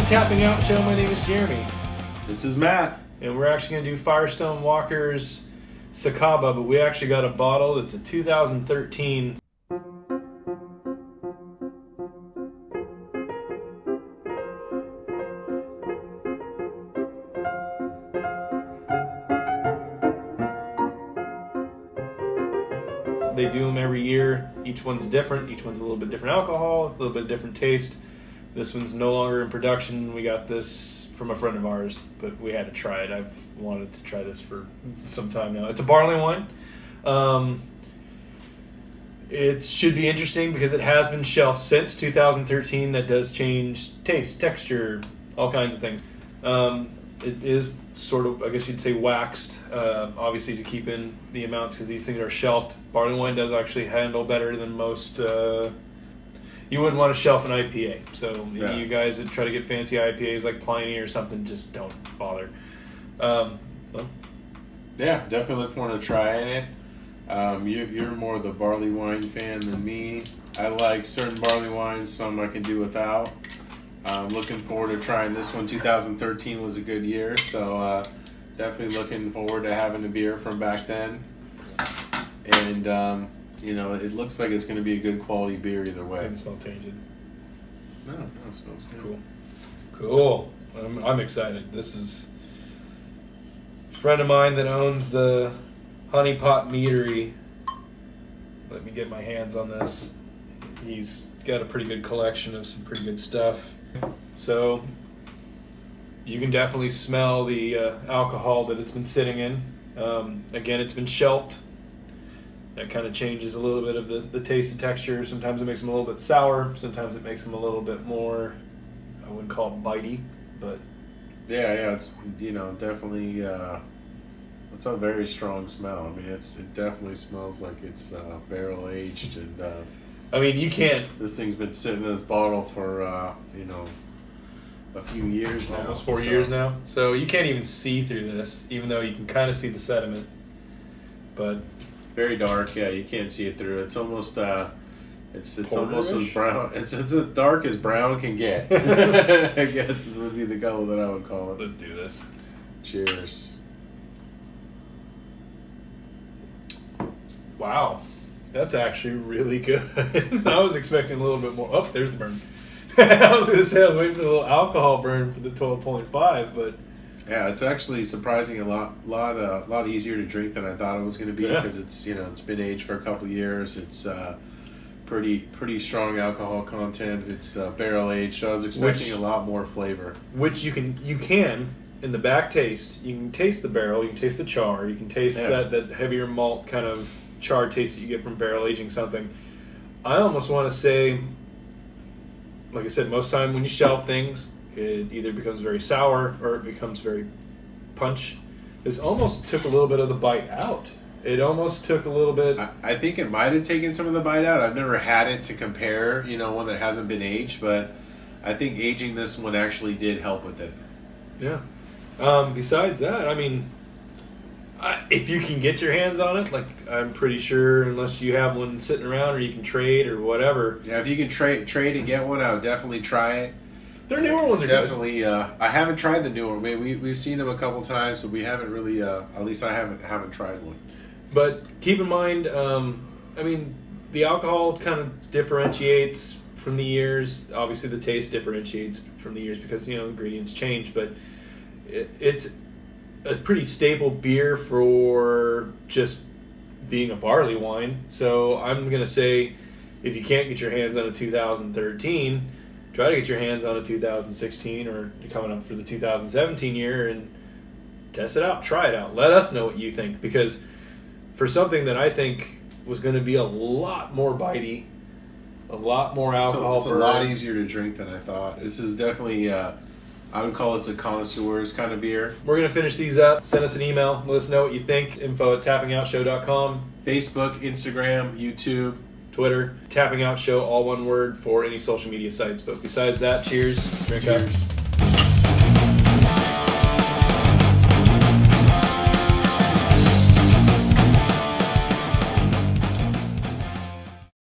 Tapping Out Show. My name is Jeremy. This is Matt. And we're actually going to do Firestone Walker's Sucaba, but we actually got a bottle. It's a 2013. They do them every year. Each one's different. Each one's a little bit different alcohol, a little bit different taste. This one's no longer in production. We got this from a friend of ours, but we had to try it. I've wanted to try this for some time now. It's a barley wine. It should be interesting because it has been shelved since 2013. That does change taste, texture, all kinds of things. It is sort of, I guess you'd say, waxed, obviously to keep in the amounts because these things are shelved. Barley wine does actually handle better than most. You wouldn't want to shelf an IPA. So Yeah. You guys that try to get fancy IPAs like Pliny or something, just don't bother. Well, Yeah, definitely look forward to trying it. You're more the barley wine fan than me. I like certain barley wines, some I can do without. Looking forward to trying this one. 2013 was a good year, so definitely looking forward to having a beer from back then. And it looks like it's going to be a good quality beer either way. doesn't smell tainted. No, it smells good. Cool. I'm excited. This is a friend of mine that owns the Honey Pot Meadery. Let me get my hands on this. He's got a pretty good collection of some pretty good stuff. So you can definitely smell the alcohol that it's been sitting in. Again, it's been shelved. That kind of changes a little bit of the taste and texture. Sometimes it makes them a little bit sour. Sometimes it makes them a little bit more, I wouldn't call it bitey, but... Yeah, it's, definitely, it's a very strong smell. I mean, it definitely smells like it's barrel aged, and I mean, you can't... this thing's been sitting in this bottle for, a few years now. Almost 4 years now. So you can't even see through this, even though you can kind of see the sediment. But... very dark, yeah, you can't see it through. It's almost it's almost as brown. It's as dark as brown can get. I guess this would be the color that I would call it. let's do this. Cheers. Wow. That's actually really good. I was expecting a little bit more. Oh, there's the burn. I was going to say I was waiting for the little alcohol burn for the 12.5, but... Yeah, it's actually surprising a lot easier to drink than I thought it was going to be because it's been aged for a couple of years. It's pretty strong alcohol content. It's barrel aged, so I was expecting a lot more flavor. Which you can in the back taste. You can taste the barrel. You can taste the char. You can taste that heavier malt kind of char taste that you get from barrel aging something. I almost want to say, like I said, most time when you shelf things, it either becomes very sour or it becomes very punch. This almost took a little bit of the bite out. It almost took a little bit... I think it might have taken some of the bite out. I've never had it to compare, one that hasn't been aged, but I think aging this one actually did help with it. Yeah. Besides that, I mean, if you can get your hands on it, like I'm pretty sure, unless you have one sitting around or you can trade or whatever. Yeah, if you can trade and get one, I would definitely try it. Their newer ones are definitely. I haven't tried the newer one. We've seen them a couple times, but we haven't really. At least I haven't tried one. But keep in mind, I mean, the alcohol kind of differentiates from the years. Obviously, the taste differentiates from the years because ingredients change. But it's a pretty stable beer for just being a barley wine. So I'm gonna say, if you can't get your hands on a 2013. Try to get your hands on a 2016 or coming up for the 2017 year and test it out. Try it out. Let us know what you think, because for something that I think was going to be a lot more bitey, a lot more alcohol. It's a lot easier to drink than I thought. This is definitely, I would call this a connoisseur's kind of beer. We're going to finish these up. Send us an email. Let us know what you think. info@tappingoutshow.com. Facebook, Instagram, YouTube. Twitter, Tapping Out Show, all one word for any social media sites. But besides that, cheers. Drink up.